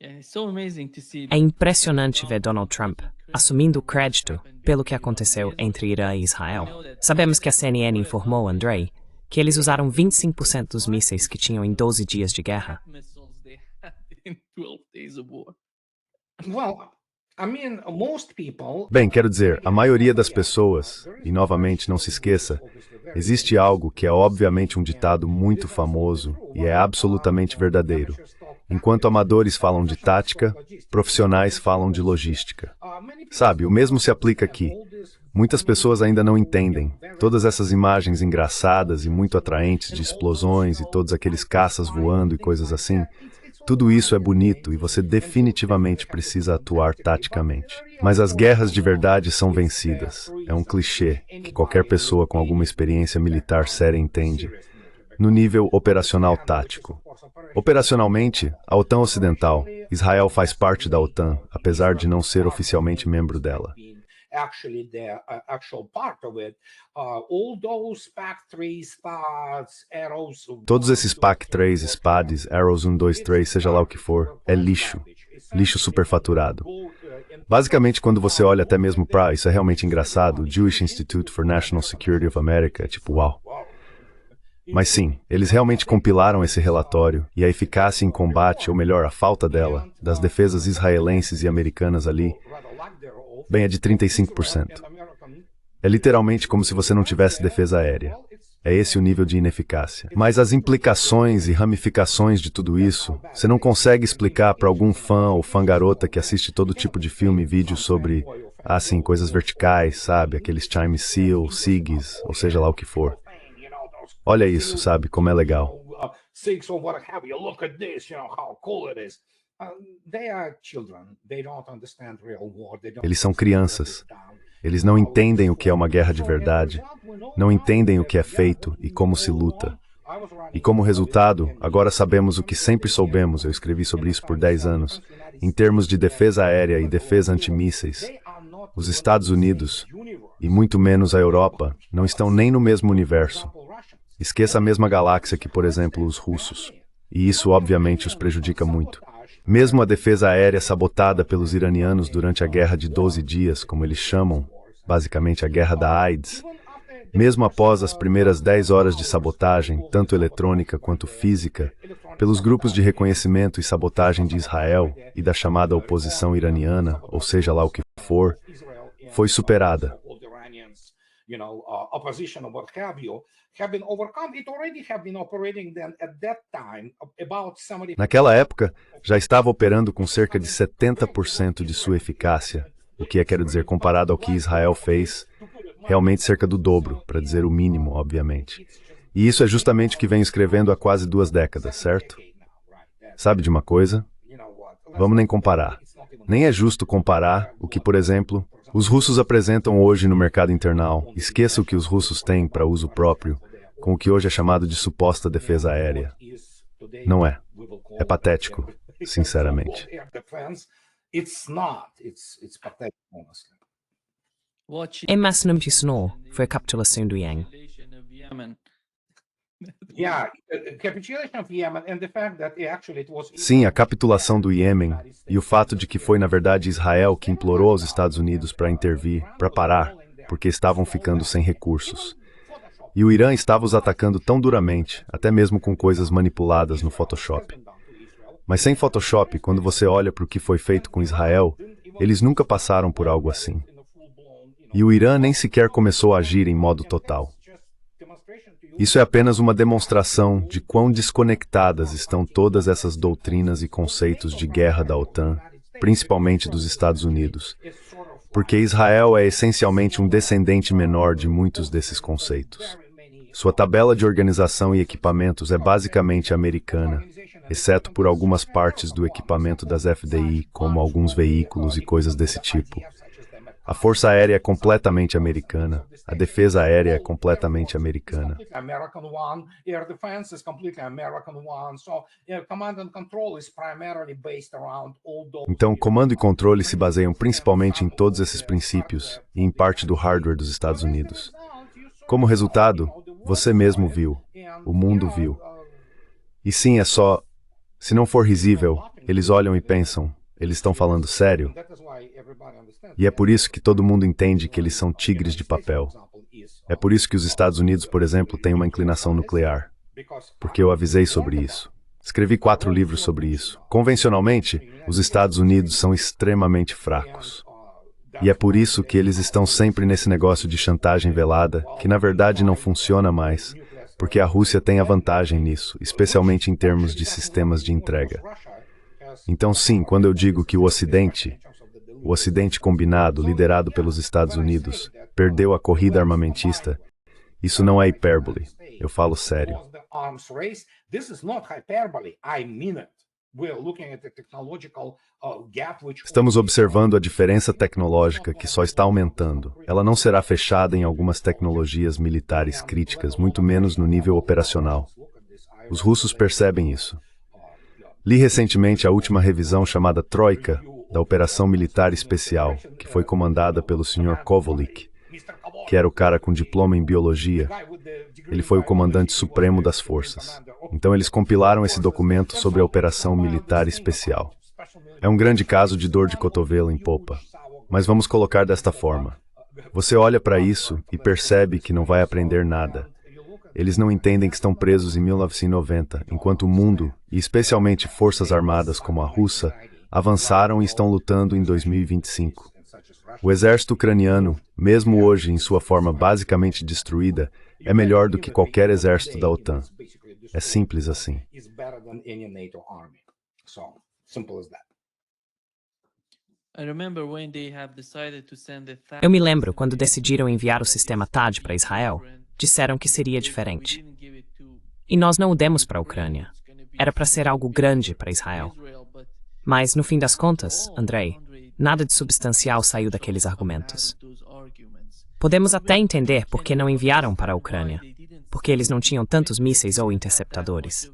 É impressionante ver Donald Trump assumindo o crédito pelo que aconteceu entre Irã e Israel. Sabemos que a CNN informou, Andrei, que eles usaram 25% dos mísseis que tinham em 12 dias de guerra. Bem, quero dizer, a maioria das pessoas, e novamente não se esqueça, existe algo que é obviamente um ditado muito famoso e é absolutamente verdadeiro. Enquanto amadores falam de tática, profissionais falam de logística. Sabe, o mesmo se aplica aqui. Muitas pessoas ainda não entendem. Todas essas imagens engraçadas e muito atraentes de explosões e todos aqueles caças voando e coisas assim, tudo isso é bonito e você definitivamente precisa atuar taticamente. Mas as guerras de verdade são vencidas. É um clichê que qualquer pessoa com alguma experiência militar séria entende. No nível operacional tático. Operacionalmente, a OTAN Ocidental, Israel faz parte da OTAN, apesar de não ser oficialmente membro dela. Todos esses PAC-3, SPADs, Arrows 1, 2, 3, seja lá o que for, é lixo. Lixo superfaturado. Basicamente, quando você olha até mesmo para, isso é realmente engraçado, o Jewish Institute for National Security of America é tipo, uau. Mas sim, eles realmente compilaram esse relatório e a eficácia em combate, ou melhor, a falta dela, das defesas israelenses e americanas ali, bem, é de 35%. É literalmente como se você não tivesse defesa aérea. É esse o nível de ineficácia. Mas as implicações e ramificações de tudo isso, você não consegue explicar para algum fã ou fã garota que assiste todo tipo de filme e vídeo sobre, assim, coisas verticais, sabe? Aqueles Chime Seal, SIGs, ou seja lá o que for. Olha isso, sabe, como é legal. Eles são crianças. Eles não entendem o que é uma guerra de verdade, não entendem o que é feito e como se luta. E como resultado, agora sabemos o que sempre soubemos, eu escrevi sobre isso por 10 anos, em termos de defesa aérea e defesa antimísseis. Os Estados Unidos, e muito menos a Europa, não estão nem no mesmo universo. Esqueça a mesma galáxia que, por exemplo, os russos. E isso, obviamente, os prejudica muito. Mesmo a defesa aérea sabotada pelos iranianos durante a Guerra de 12 Dias, como eles chamam, basicamente a Guerra da AIDS, mesmo após as primeiras 10 horas de sabotagem, tanto eletrônica quanto física, pelos grupos de reconhecimento e sabotagem de Israel e da chamada oposição iraniana, ou seja lá o que for, foi superada. Naquela época, já estava operando com cerca de 70% de sua eficácia, o que quero dizer, comparado ao que Israel fez, realmente cerca do dobro, para dizer o mínimo, obviamente. E isso é justamente o que venho escrevendo há quase 2 décadas, certo? Sabe de uma coisa? Vamos nem comparar. Nem é justo comparar o que, por exemplo, os russos apresentam hoje no mercado internal, esqueça o que os russos têm para uso próprio, com o que hoje é chamado de suposta defesa aérea. Não é. É patético, sinceramente. Em mais não ensinou foi a capitulação do Iêmen. Sim, a capitulação do Iêmen e o fato de que foi, na verdade, Israel que implorou aos Estados Unidos para intervir, para parar, porque estavam ficando sem recursos. E o Irã estava os atacando tão duramente, até mesmo com coisas manipuladas no Photoshop. Mas sem Photoshop, quando você olha para o que foi feito com Israel, eles nunca passaram por algo assim. E o Irã nem sequer começou a agir em modo total. Isso é apenas uma demonstração de quão desconectadas estão todas essas doutrinas e conceitos de guerra da OTAN, principalmente dos Estados Unidos, porque Israel é essencialmente um descendente menor de muitos desses conceitos. Sua tabela de organização e equipamentos é basicamente americana, exceto por algumas partes do equipamento das FDI, como alguns veículos e coisas desse tipo. A Força Aérea é completamente americana. A defesa aérea é completamente americana. Então, comando e controle se baseiam principalmente em todos esses princípios e em parte do hardware dos Estados Unidos. Como resultado, você mesmo viu, o mundo viu. E sim, é só, se não for risível, Eles olham e pensam, eles estão falando sério? E é por isso que todo mundo entende que eles são tigres de papel. É por isso que os Estados Unidos, por exemplo, têm uma inclinação nuclear. Porque eu avisei sobre isso. Escrevi 4 livros sobre isso. Convencionalmente, os Estados Unidos são extremamente fracos. E é por isso que eles estão sempre nesse negócio de chantagem velada, que na verdade não funciona mais, porque a Rússia tem a vantagem nisso, especialmente em termos de sistemas de entrega. Então sim, quando eu digo que o Ocidente combinado, liderado pelos Estados Unidos, perdeu a corrida armamentista, isso não é hipérbole, eu falo sério. Estamos observando a diferença tecnológica que só está aumentando. Ela não será fechada em algumas tecnologias militares críticas, muito menos no nível operacional. Os russos percebem isso. Li recentemente a última revisão chamada Troika, da Operação Militar Especial, que foi comandada pelo Sr. Kovalyk, que era o cara com diploma em biologia. Ele foi o comandante supremo das forças. Então eles compilaram esse documento sobre a Operação Militar Especial. É um grande caso de dor de cotovelo em popa. Mas vamos colocar desta forma. Você olha para isso e percebe que não vai aprender nada. Eles não entendem que estão presos em 1990, enquanto o mundo, e especialmente forças armadas como a russa, avançaram e estão lutando em 2025. O exército ucraniano, mesmo hoje em sua forma basicamente destruída, é melhor do que qualquer exército da OTAN. É simples assim. Eu me lembro quando decidiram enviar o sistema THAAD para Israel, disseram que seria diferente. E nós não o demos para a Ucrânia. Era para ser algo grande para Israel. Mas, no fim das contas, Andrei, nada de substancial saiu daqueles argumentos. Podemos até entender por que não enviaram para a Ucrânia, porque eles não tinham tantos mísseis ou interceptadores.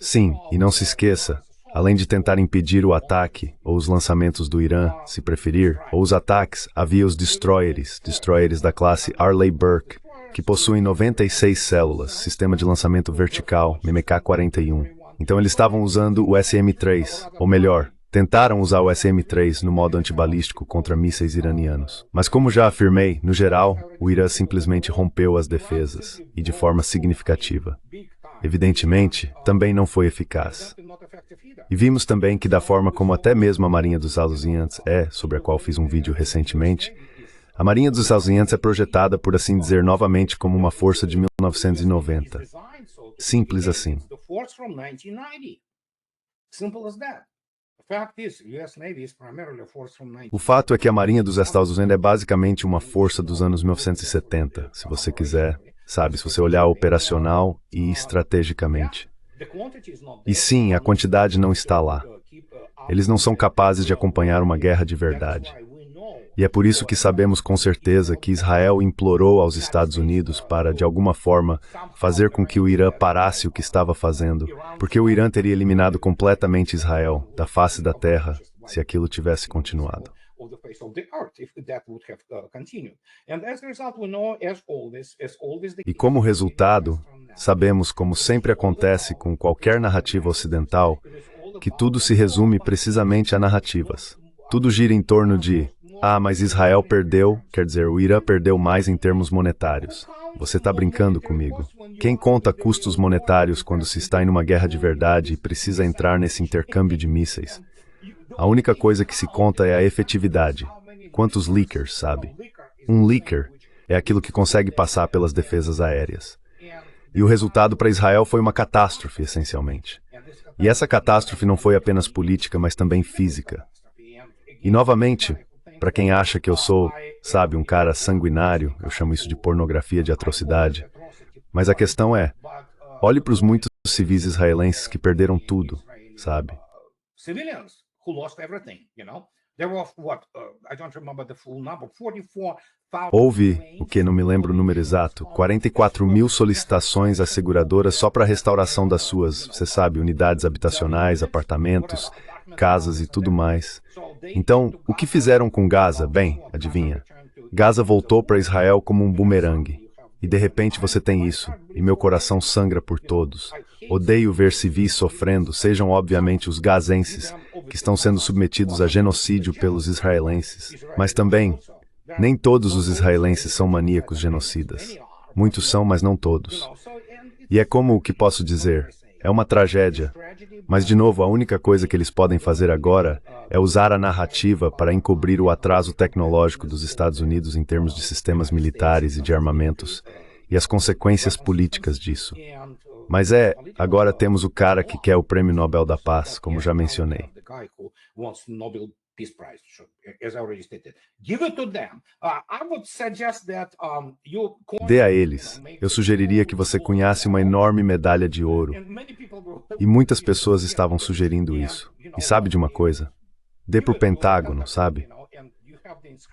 Sim, e não se esqueça, além de tentar impedir o ataque, ou os lançamentos do Irã, se preferir, ou os ataques, havia os destroyers da classe Arleigh Burke, que possuem 96 células, sistema de lançamento vertical, MK-41. Então eles estavam usando o SM-3, ou melhor, tentaram usar o SM-3 no modo antibalístico contra mísseis iranianos. Mas como já afirmei, no geral, o Irã simplesmente rompeu as defesas, e de forma significativa. Evidentemente, também não foi eficaz. E vimos também que da forma como até mesmo a Marinha dos Estados Unidos sobre a qual fiz um vídeo recentemente, a Marinha dos Estados Unidos é projetada, por assim dizer, novamente como uma força de 1990. Simples assim. O fato é que a Marinha dos Estados Unidos é basicamente uma força dos anos 1970, se você quiser, sabe, se você olhar operacional e estrategicamente. E sim, a quantidade não está lá. Eles não são capazes de acompanhar uma guerra de verdade. E é por isso que sabemos com certeza que Israel implorou aos Estados Unidos para, de alguma forma, fazer com que o Irã parasse o que estava fazendo, porque o Irã teria eliminado completamente Israel da face da terra se aquilo tivesse continuado. E como resultado, sabemos, como sempre acontece com qualquer narrativa ocidental, que tudo se resume precisamente a narrativas. Tudo gira em torno de mas Israel perdeu, quer dizer, o Irã perdeu mais em termos monetários. Você está brincando comigo. Quem conta custos monetários quando se está em uma guerra de verdade e precisa entrar nesse intercâmbio de mísseis? A única coisa que se conta é a efetividade. Quantos leakers, sabe? Um leaker é aquilo que consegue passar pelas defesas aéreas. E o resultado para Israel foi uma catástrofe, essencialmente. E essa catástrofe não foi apenas política, mas também física. E, novamente, para quem acha que eu sou, sabe, um cara sanguinário, eu chamo isso de pornografia de atrocidade. Mas a questão é, olhe para os muitos civis israelenses que perderam tudo, sabe? Houve, o que não me lembro o número exato, 44 mil solicitações às seguradoras só para a restauração das suas, você sabe, unidades habitacionais, apartamentos, casas e tudo mais. Então, o que fizeram com Gaza? Bem, adivinha? Gaza voltou para Israel como um bumerangue. E de repente você tem isso, e meu coração sangra por todos. Odeio ver civis sofrendo, sejam obviamente os gazenses, que estão sendo submetidos a genocídio pelos israelenses. Mas também, nem todos os israelenses são maníacos genocidas. Muitos são, mas não todos. E é como o que posso dizer? É uma tragédia. Mas, de novo, a única coisa que eles podem fazer agora é usar a narrativa para encobrir o atraso tecnológico dos Estados Unidos em termos de sistemas militares e de armamentos, e as consequências políticas disso. Mas agora temos o cara que quer o Prêmio Nobel da Paz, como já mencionei. Dê a eles. Eu sugeriria que você cunhasse uma enorme medalha de ouro. E muitas pessoas estavam sugerindo isso. E sabe de uma coisa? Dê para o Pentágono, sabe?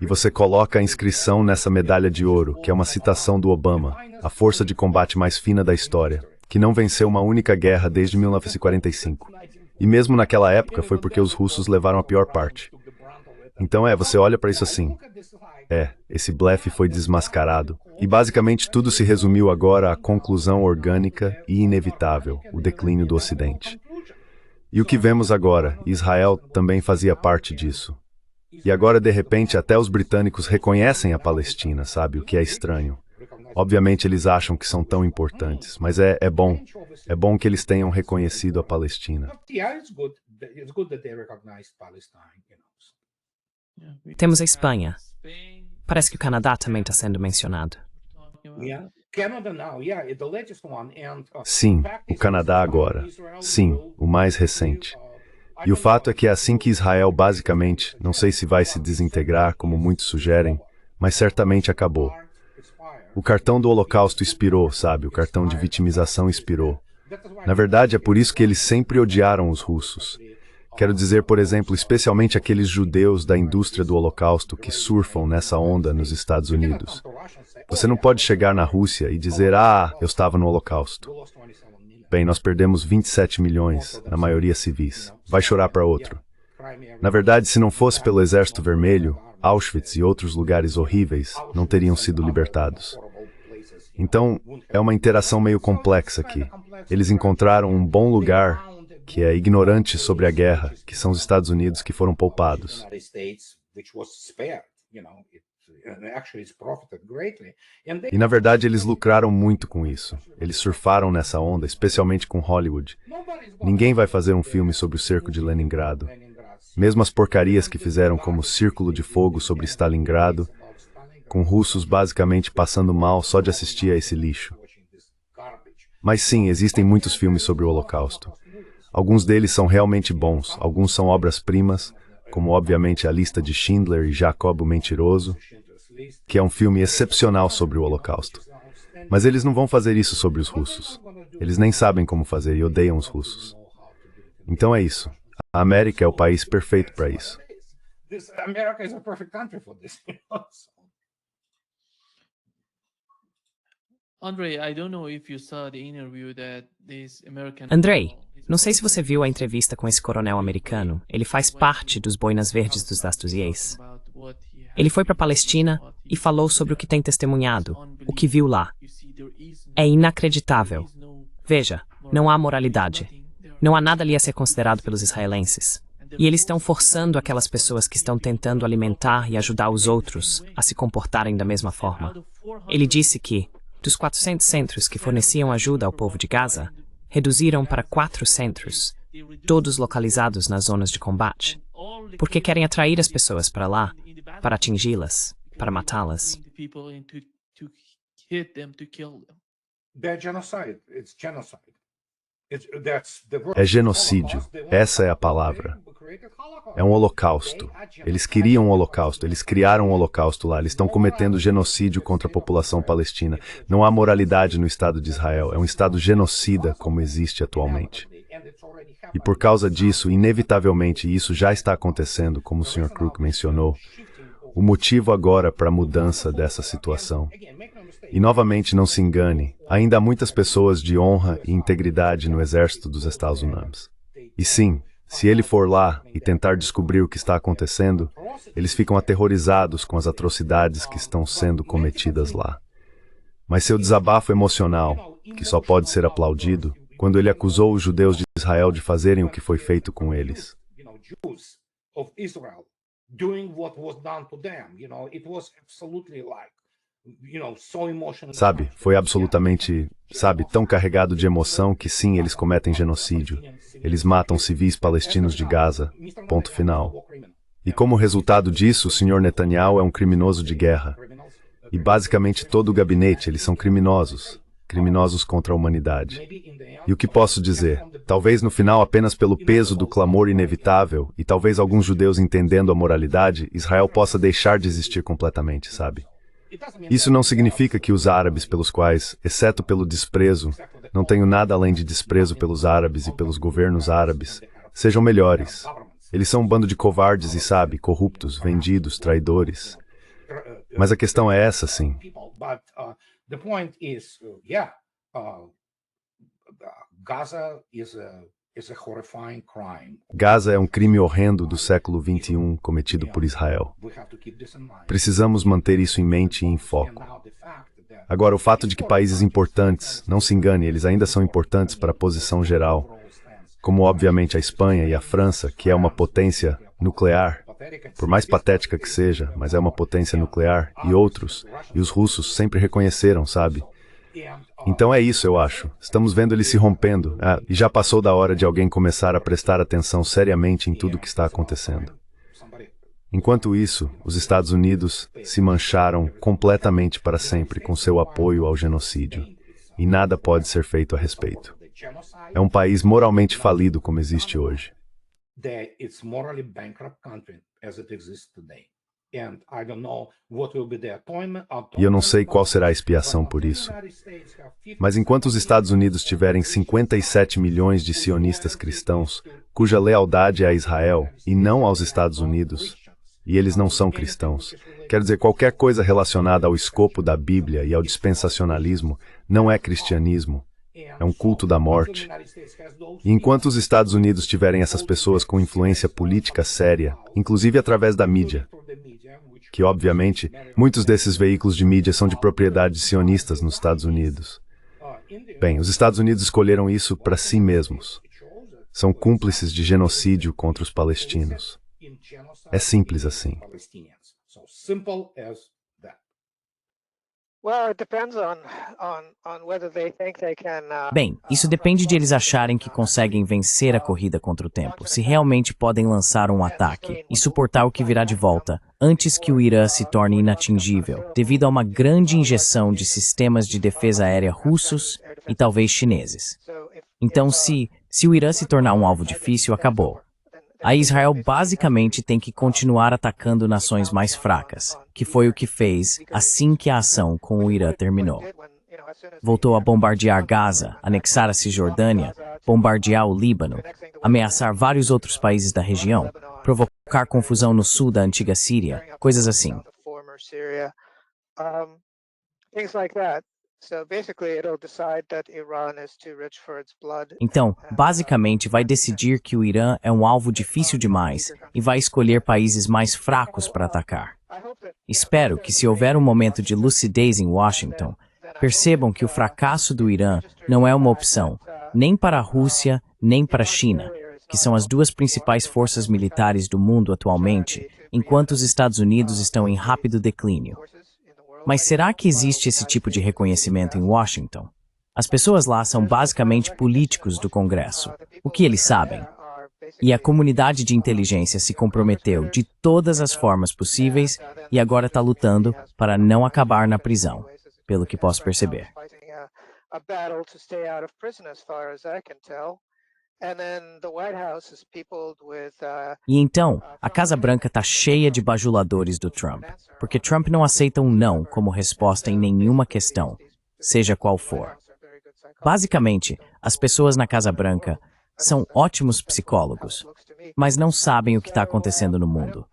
E você coloca a inscrição nessa medalha de ouro, que é uma citação do Obama, a força de combate mais fina da história, que não venceu uma única guerra desde 1945. E mesmo naquela época foi porque os russos levaram a pior parte. Então você olha para isso assim. Esse blefe foi desmascarado. E basicamente tudo se resumiu agora à conclusão orgânica e inevitável, o declínio do Ocidente. E o que vemos agora, Israel também fazia parte disso. E agora, de repente, até os britânicos reconhecem a Palestina, sabe? O que é estranho. Obviamente eles acham que são tão importantes, mas é bom. É bom que eles tenham reconhecido a Palestina. Temos a Espanha. Parece que o Canadá também está sendo mencionado. Sim, o Canadá agora. Sim, o mais recente. E o fato é que é assim que Israel basicamente, não sei se vai se desintegrar, como muitos sugerem, mas certamente acabou. O cartão do Holocausto expirou, sabe? O cartão de vitimização expirou. Na verdade, é por isso que eles sempre odiaram os russos. Quero dizer, por exemplo, especialmente aqueles judeus da indústria do Holocausto que surfam nessa onda nos Estados Unidos. Você não pode chegar na Rússia e dizer, eu estava no Holocausto. Bem, nós perdemos 27 milhões, na maioria civis. Vai chorar para outro. Na verdade, se não fosse pelo Exército Vermelho, Auschwitz e outros lugares horríveis não teriam sido libertados. Então, é uma interação meio complexa aqui. Eles encontraram um bom lugar, que é ignorante sobre a guerra, que são os Estados Unidos que foram poupados. E na verdade eles lucraram muito com isso. Eles surfaram nessa onda, especialmente com Hollywood. Ninguém vai fazer um filme sobre o cerco de Leningrado. Mesmo as porcarias que fizeram como Círculo de Fogo sobre Stalingrado, com russos basicamente passando mal só de assistir a esse lixo. Mas sim, existem muitos filmes sobre o Holocausto. Alguns deles são realmente bons, alguns são obras-primas, como obviamente A Lista de Schindler e Jacob o Mentiroso, que é um filme excepcional sobre o Holocausto. Mas eles não vão fazer isso sobre os russos. Eles nem sabem como fazer e odeiam os russos. Então é isso. A América é o país perfeito para isso. Andrei, não sei se você viu a entrevista com esse coronel americano. Ele faz parte dos Boinas Verdes dos Astúrias. Ele foi para a Palestina e falou sobre o que tem testemunhado, o que viu lá. É inacreditável. Veja, não há moralidade. Não há nada ali a ser considerado pelos israelenses. E eles estão forçando aquelas pessoas que estão tentando alimentar e ajudar os outros a se comportarem da mesma forma. Ele disse que, dos 400 centros que forneciam ajuda ao povo de Gaza, reduziram para 4 centros, todos localizados nas zonas de combate, porque querem atrair as pessoas para lá, para atingi-las, para matá-las. É genocídio. Essa é a palavra. É um holocausto. Eles queriam um holocausto. Eles criaram um holocausto lá. Eles estão cometendo genocídio contra a população palestina. Não há moralidade no Estado de Israel. É um Estado genocida como existe atualmente. E por causa disso, inevitavelmente, e isso já está acontecendo, como o Sr. Crook mencionou, o motivo agora para a mudança dessa situação. E novamente, não se engane, ainda há muitas pessoas de honra e integridade no exército dos Estados Unidos. E sim, se ele for lá e tentar descobrir o que está acontecendo, eles ficam aterrorizados com as atrocidades que estão sendo cometidas lá. Mas seu desabafo emocional, que só pode ser aplaudido, quando ele acusou os judeus de Israel de fazerem o que foi feito com eles. Sabe, foi absolutamente, tão carregado de emoção que sim, eles cometem genocídio. Eles matam civis palestinos de Gaza. Ponto final. E como resultado disso, o Sr. Netanyahu é um criminoso de guerra. E basicamente todo o gabinete, eles são criminosos. Criminosos contra a humanidade. E o que posso dizer? Talvez no final, apenas pelo peso do clamor inevitável, e talvez alguns judeus entendendo a moralidade, Israel possa deixar de existir completamente, sabe? Isso não significa que os árabes pelos quais, exceto pelo desprezo, não tenho nada além de desprezo pelos árabes e pelos governos árabes, sejam melhores. Eles são um bando de covardes e, sabe, corruptos, vendidos, traidores. Mas a questão é essa, sim. Gaza é um crime horrendo do século XXI cometido por Israel. Precisamos manter isso em mente e em foco. Agora, o fato de que países importantes, não se engane, eles ainda são importantes para a posição geral, como obviamente a Espanha e a França, que é uma potência nuclear, por mais patética que seja, mas é uma potência nuclear, e outros, e os russos sempre reconheceram, sabe? Então é isso, eu acho. Estamos vendo ele se rompendo, e já passou da hora de alguém começar a prestar atenção seriamente em tudo o que está acontecendo. Enquanto isso, os Estados Unidos se mancharam completamente para sempre com seu apoio ao genocídio, e nada pode ser feito a respeito. É um país moralmente falido como existe hoje. E eu não sei qual será a expiação por isso. Mas enquanto os Estados Unidos tiverem 57 milhões de sionistas cristãos, cuja lealdade é a Israel e não aos Estados Unidos, e eles não são cristãos, quer dizer, qualquer coisa relacionada ao escopo da Bíblia e ao dispensacionalismo não é cristianismo, é um culto da morte. E enquanto os Estados Unidos tiverem essas pessoas com influência política séria, inclusive através da mídia, que, obviamente, muitos desses veículos de mídia são de propriedade de sionistas nos Estados Unidos. Bem, os Estados Unidos escolheram isso para si mesmos. São cúmplices de genocídio contra os palestinos. É simples assim. Bem, isso depende de eles acharem que conseguem vencer a corrida contra o tempo, se realmente podem lançar um ataque e suportar o que virá de volta, antes que o Irã se torne inatingível, devido a uma grande injeção de sistemas de defesa aérea russos e talvez chineses. Então, se o Irã se tornar um alvo difícil, acabou. Aí Israel basicamente tem que continuar atacando nações mais fracas, que foi o que fez assim que a ação com o Irã terminou. Voltou a bombardear Gaza, anexar a Cisjordânia, bombardear o Líbano, ameaçar vários outros países da região, provocar confusão no sul da antiga Síria, coisas assim. Então, basicamente, vai decidir que o Irã é um alvo difícil demais e vai escolher países mais fracos para atacar. Espero que, se houver um momento de lucidez em Washington, percebam que o fracasso do Irã não é uma opção, nem para a Rússia, nem para a China, que são as duas principais forças militares do mundo atualmente, enquanto os Estados Unidos estão em rápido declínio. Mas será que existe esse tipo de reconhecimento em Washington? As pessoas lá são basicamente políticos do Congresso. O que eles sabem? E a comunidade de inteligência se comprometeu de todas as formas possíveis e agora está lutando para não acabar na prisão, pelo que posso perceber. E então, a Casa Branca está cheia de bajuladores do Trump, porque Trump não aceita um não como resposta em nenhuma questão, seja qual for. Basicamente, as pessoas na Casa Branca são ótimos psicólogos, mas não sabem o que está acontecendo no mundo.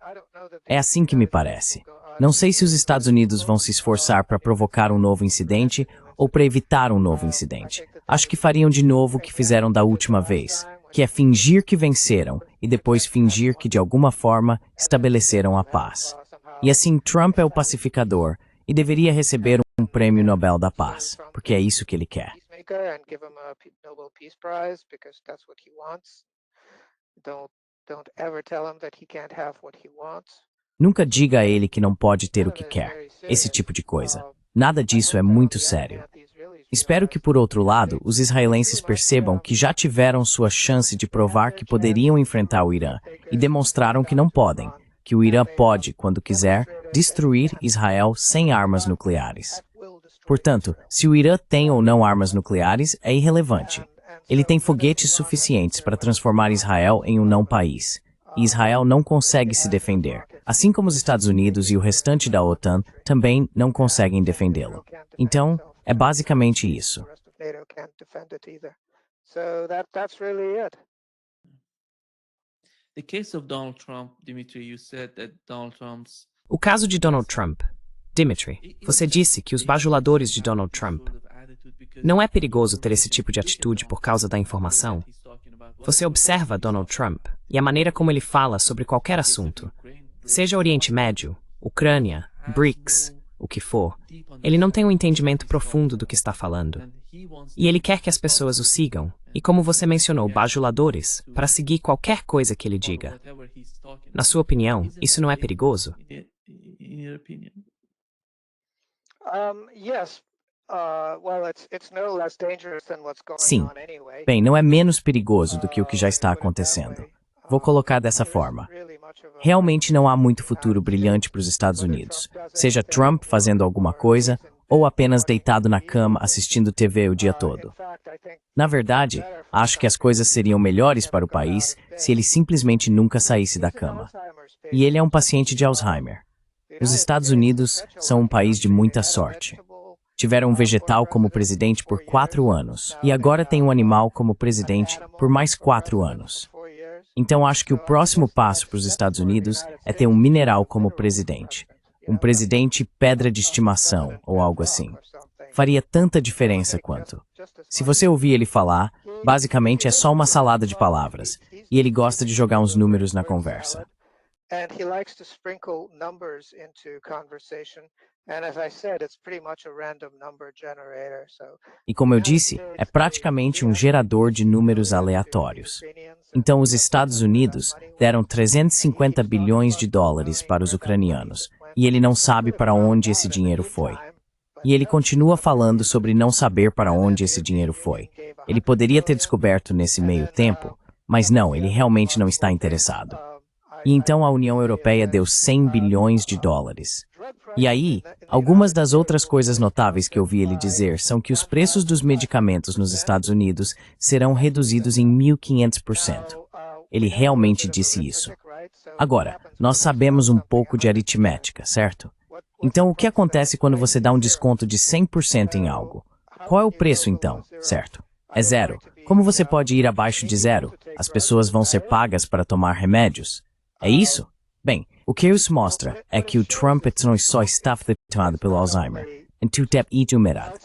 É assim que me parece. Não sei se os Estados Unidos vão se esforçar para provocar um novo incidente ou para evitar um novo incidente. Acho que fariam de novo o que fizeram da última vez, que é fingir que venceram e depois fingir que de alguma forma estabeleceram a paz. E assim, Trump é o pacificador e deveria receber um prêmio Nobel da Paz, porque é isso que ele quer. Nunca diga a ele que não pode ter o que quer, esse tipo de coisa. Nada disso é muito sério. Espero que, por outro lado, os israelenses percebam que já tiveram sua chance de provar que poderiam enfrentar o Irã e demonstraram que não podem, que o Irã pode, quando quiser, destruir Israel sem armas nucleares. Portanto, se o Irã tem ou não armas nucleares é irrelevante. Ele tem foguetes suficientes para transformar Israel em um não-país. E Israel não consegue se defender, assim como os Estados Unidos e o restante da OTAN também não conseguem defendê-lo. Então, é basicamente isso. O caso de Donald Trump. Dimitri, você disse que os bajuladores de Donald Trump. Não é perigoso ter esse tipo de atitude por causa da informação? Você observa Donald Trump e a maneira como ele fala sobre qualquer assunto, seja Oriente Médio, Ucrânia, BRICS, o que for, ele não tem um entendimento profundo do que está falando. E ele quer que as pessoas o sigam, e como você mencionou, bajuladores, para seguir qualquer coisa que ele diga. Na sua opinião, isso não é perigoso? Sim. Bem, não é menos perigoso do que o que já está acontecendo. Vou colocar dessa forma. Realmente não há muito futuro brilhante para os Estados Unidos, seja Trump fazendo alguma coisa ou apenas deitado na cama assistindo TV o dia todo. Na verdade, acho que as coisas seriam melhores para o país se ele simplesmente nunca saísse da cama. E ele é um paciente de Alzheimer. Os Estados Unidos são um país de muita sorte. Tiveram um vegetal como presidente por 4 anos, e agora tem um animal como presidente por mais 4 anos. Então acho que o próximo passo para os Estados Unidos é ter um mineral como presidente. Um presidente pedra de estimação, ou algo assim. Faria tanta diferença quanto. Se você ouvir ele falar, basicamente é só uma salada de palavras, e ele gosta de jogar uns números na conversa. E como eu disse, é praticamente um gerador de números aleatórios. Então os Estados Unidos deram 350 bilhões de dólares para os ucranianos, e ele não sabe para onde esse dinheiro foi. E ele continua falando sobre não saber para onde esse dinheiro foi. Ele poderia ter descoberto nesse meio tempo, mas não, ele realmente não está interessado. E então a União Europeia deu 100 bilhões de dólares. E aí, algumas das outras coisas notáveis que eu vi ele dizer são que os preços dos medicamentos nos Estados Unidos serão reduzidos em 1.500%. Ele realmente disse isso. Agora, nós sabemos um pouco de aritmética, certo? Então, o que acontece quando você dá um desconto de 100% em algo? Qual é o preço, então, certo? É zero. Como você pode ir abaixo de zero? As pessoas vão ser pagas para tomar remédios? É isso? Bem, o que isso mostra é que o Trump não só está afetado pelo Alzheimer, e numerado.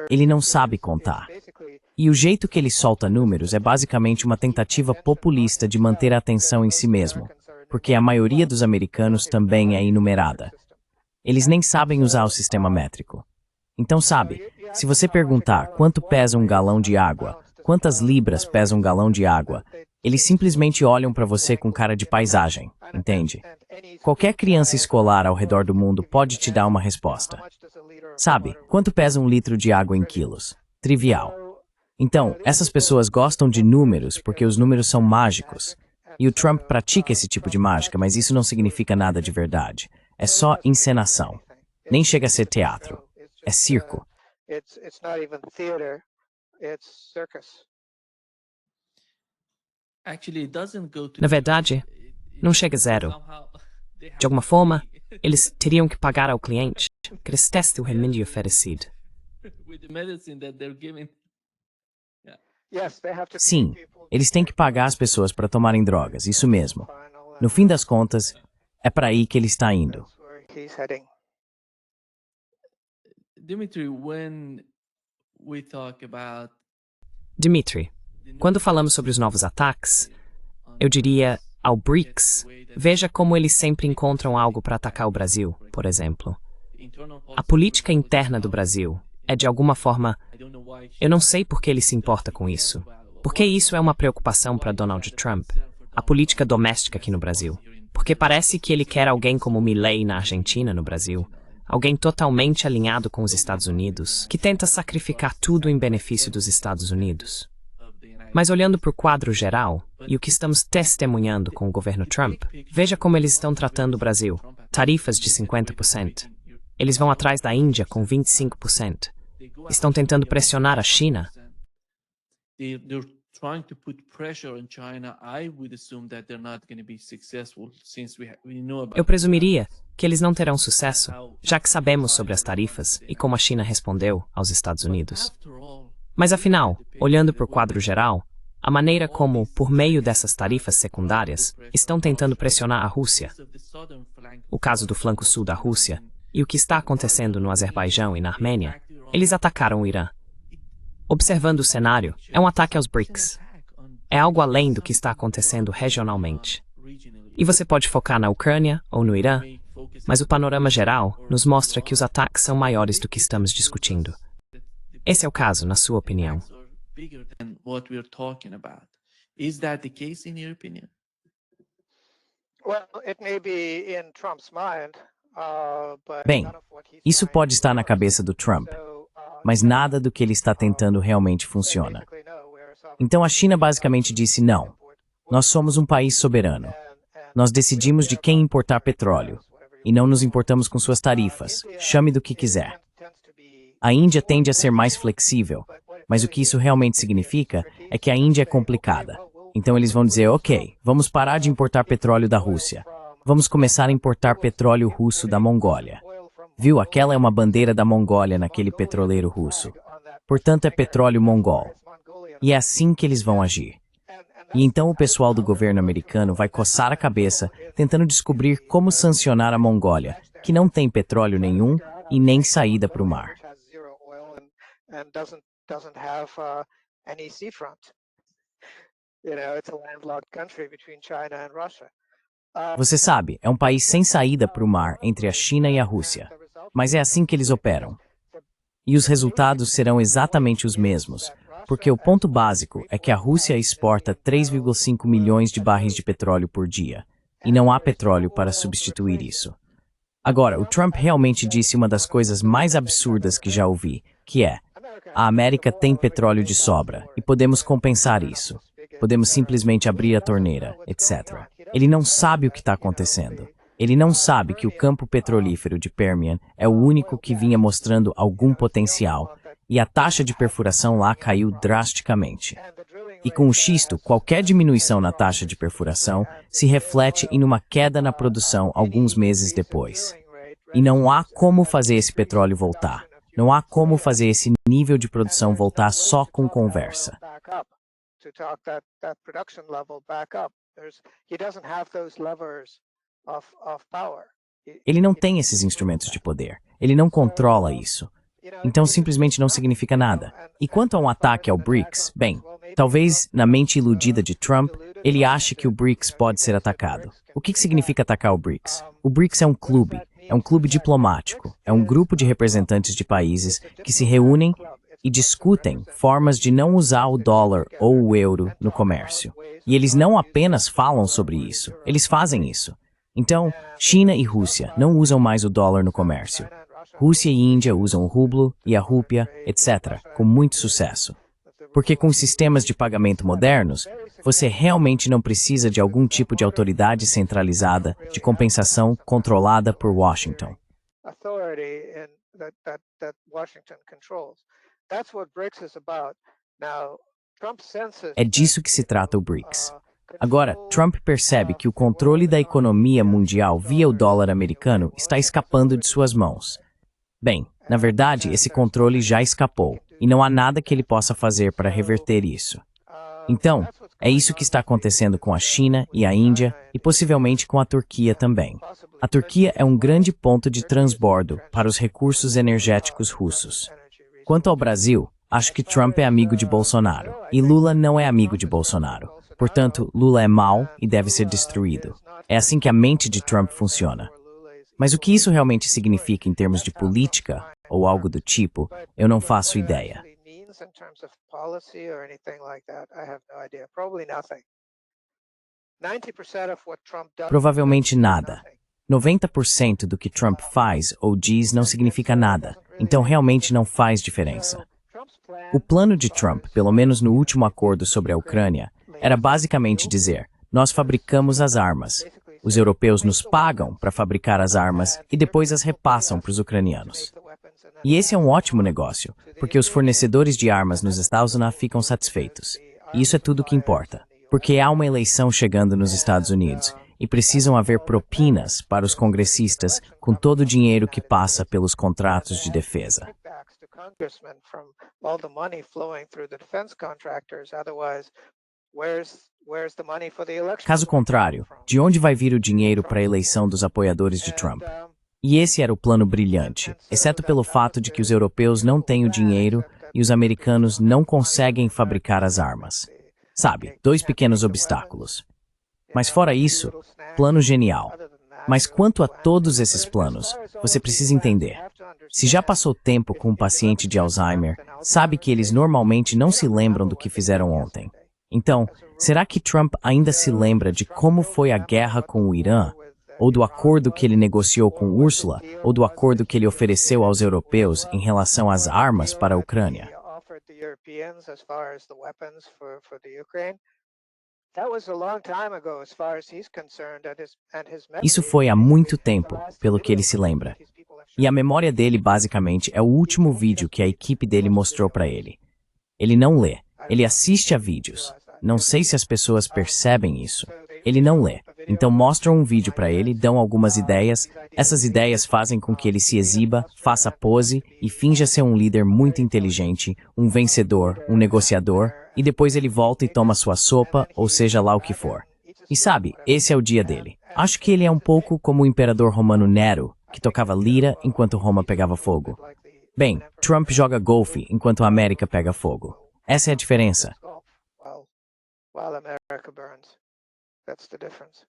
Ele não sabe contar. E o jeito que ele solta números é basicamente uma tentativa populista de manter a atenção em si mesmo, porque a maioria dos americanos também é enumerada. Eles nem sabem usar o sistema métrico. Então, sabe, se você perguntar quanto pesa um galão de água, quantas libras pesa um galão de água, eles simplesmente olham para você com cara de paisagem, entende? Qualquer criança escolar ao redor do mundo pode te dar uma resposta. Sabe, quanto pesa um litro de água em quilos? Trivial. Então, essas pessoas gostam de números porque os números são mágicos. E o Trump pratica esse tipo de mágica, mas isso não significa nada de verdade. É só encenação. Nem chega a ser teatro. É circo. Na verdade, não chega a zero. De alguma forma, eles teriam que pagar ao cliente que eles testem o remédio oferecido. Sim, eles têm que pagar as pessoas para tomarem drogas, isso mesmo. No fim das contas, é para aí que ele está indo. Dimitri, quando falamos sobre os novos ataques, eu diria, ao BRICS, veja como eles sempre encontram algo para atacar o Brasil, por exemplo. A política interna do Brasil é, de alguma forma, eu não sei por que ele se importa com isso. Porque isso é uma preocupação para Donald Trump, a política doméstica aqui no Brasil. Porque parece que ele quer alguém como Milei na Argentina, no Brasil. Alguém totalmente alinhado com os Estados Unidos, que tenta sacrificar tudo em benefício dos Estados Unidos. Mas olhando para o quadro geral, e o que estamos testemunhando com o governo Trump, veja como eles estão tratando o Brasil. Tarifas de 50%. Eles vão atrás da Índia com 25%. Estão tentando pressionar a China. Eu presumiria que eles não terão sucesso, já que sabemos sobre as tarifas e como a China respondeu aos Estados Unidos. Mas afinal, olhando para o quadro geral, a maneira como, por meio dessas tarifas secundárias, estão tentando pressionar a Rússia, o caso do flanco sul da Rússia, e o que está acontecendo no Azerbaijão e na Armênia, eles atacaram o Irã. Observando o cenário, é um ataque aos BRICS. É algo além do que está acontecendo regionalmente. E você pode focar na Ucrânia ou no Irã, mas o panorama geral nos mostra que os ataques são maiores do que estamos discutindo. Esse é o caso, na sua opinião. Bem, isso pode estar na cabeça do Trump, mas nada do que ele está tentando realmente funciona. Então a China basicamente disse não. Nós somos um país soberano. Nós decidimos de quem importar petróleo, e não nos importamos com suas tarifas, chame do que quiser. A Índia tende a ser mais flexível, mas o que isso realmente significa é que a Índia é complicada. Então eles vão dizer, ok, vamos parar de importar petróleo da Rússia. Vamos começar a importar petróleo russo da Mongólia. Viu, aquela é uma bandeira da Mongólia naquele petroleiro russo. Portanto, é petróleo mongol. E é assim que eles vão agir. E então o pessoal do governo americano vai coçar a cabeça, tentando descobrir como sancionar a Mongólia, que não tem petróleo nenhum e nem saída para o mar. Você sabe, é um país sem saída para o mar entre a China e a Rússia. Mas é assim que eles operam. E os resultados serão exatamente os mesmos, porque o ponto básico é que a Rússia exporta 3,5 milhões de barris de petróleo por dia, e não há petróleo para substituir isso. Agora, o Trump realmente disse uma das coisas mais absurdas que já ouvi, que é: a América tem petróleo de sobra, e podemos compensar isso. Podemos simplesmente abrir a torneira, etc. Ele não sabe o que está acontecendo. Ele não sabe que o campo petrolífero de Permian é o único que vinha mostrando algum potencial, e a taxa de perfuração lá caiu drasticamente. E com o xisto, qualquer diminuição na taxa de perfuração se reflete em uma queda na produção alguns meses depois. E não há como fazer esse petróleo voltar. Não há como fazer esse nível de produção voltar só com conversa. Ele não tem esses instrumentos de poder. Ele não controla isso. Então simplesmente não significa nada. E quanto a um ataque ao BRICS, bem, talvez na mente iludida de Trump, ele ache que o BRICS pode ser atacado. O que significa atacar o BRICS? O BRICS é um clube diplomático, é um grupo de representantes de países que se reúnem e discutem formas de não usar o dólar ou o euro no comércio. E eles não apenas falam sobre isso, eles fazem isso. Então, China e Rússia não usam mais o dólar no comércio. Rússia e Índia usam o rublo e a rúpia, etc., com muito sucesso. Porque com os sistemas de pagamento modernos, você realmente não precisa de algum tipo de autoridade centralizada de compensação controlada por Washington. É disso que se trata o BRICS. Agora, Trump percebe que o controle da economia mundial via o dólar americano está escapando de suas mãos. Bem, na verdade, esse controle já escapou, e não há nada que ele possa fazer para reverter isso. Então, é isso que está acontecendo com a China e a Índia, e possivelmente com a Turquia também. A Turquia é um grande ponto de transbordo para os recursos energéticos russos. Quanto ao Brasil, acho que Trump é amigo de Bolsonaro, e Lula não é amigo de Bolsonaro. Portanto, Lula é mau e deve ser destruído. É assim que a mente de Trump funciona. Mas o que isso realmente significa em termos de política, ou algo do tipo, eu não faço ideia. Provavelmente nada. 90% do que Trump faz ou diz não significa nada, então realmente não faz diferença. O plano de Trump, pelo menos no último acordo sobre a Ucrânia, era basicamente dizer: nós fabricamos as armas, os europeus nos pagam para fabricar as armas e depois as repassam para os ucranianos. E esse é um ótimo negócio, porque os fornecedores de armas nos Estados Unidos ficam satisfeitos. E isso é tudo o que importa, porque há uma eleição chegando nos Estados Unidos e precisam haver propinas para os congressistas com todo o dinheiro que passa pelos contratos de defesa. Caso contrário, de onde vai vir o dinheiro para a eleição dos apoiadores de Trump? E esse era o plano brilhante, exceto pelo fato de que os europeus não têm o dinheiro e os americanos não conseguem fabricar as armas. Sabe, dois pequenos obstáculos. Mas fora isso, plano genial. Mas quanto a todos esses planos, você precisa entender. Se já passou tempo com um paciente de Alzheimer, sabe que eles normalmente não se lembram do que fizeram ontem. Então, será que Trump ainda se lembra de como foi a guerra com o Irã? Ou do acordo que ele negociou com Ursula? Ou do acordo que ele ofereceu aos europeus em relação às armas para a Ucrânia? Isso foi há muito tempo, pelo que ele se lembra. E a memória dele, basicamente, é o último vídeo que a equipe dele mostrou para ele. Ele não lê, ele assiste a vídeos. Não sei se as pessoas percebem isso. Ele não lê. Então mostram um vídeo para ele, dão algumas ideias. Essas ideias fazem com que ele se exiba, faça pose e finja ser um líder muito inteligente, um vencedor, um negociador, e depois ele volta e toma sua sopa, ou seja lá o que for. E sabe, esse é o dia dele. Acho que ele é um pouco como o imperador romano Nero, que tocava lira enquanto Roma pegava fogo. Bem, Trump joga golfe enquanto a América pega fogo. Essa é a diferença. While America burns. That's the difference.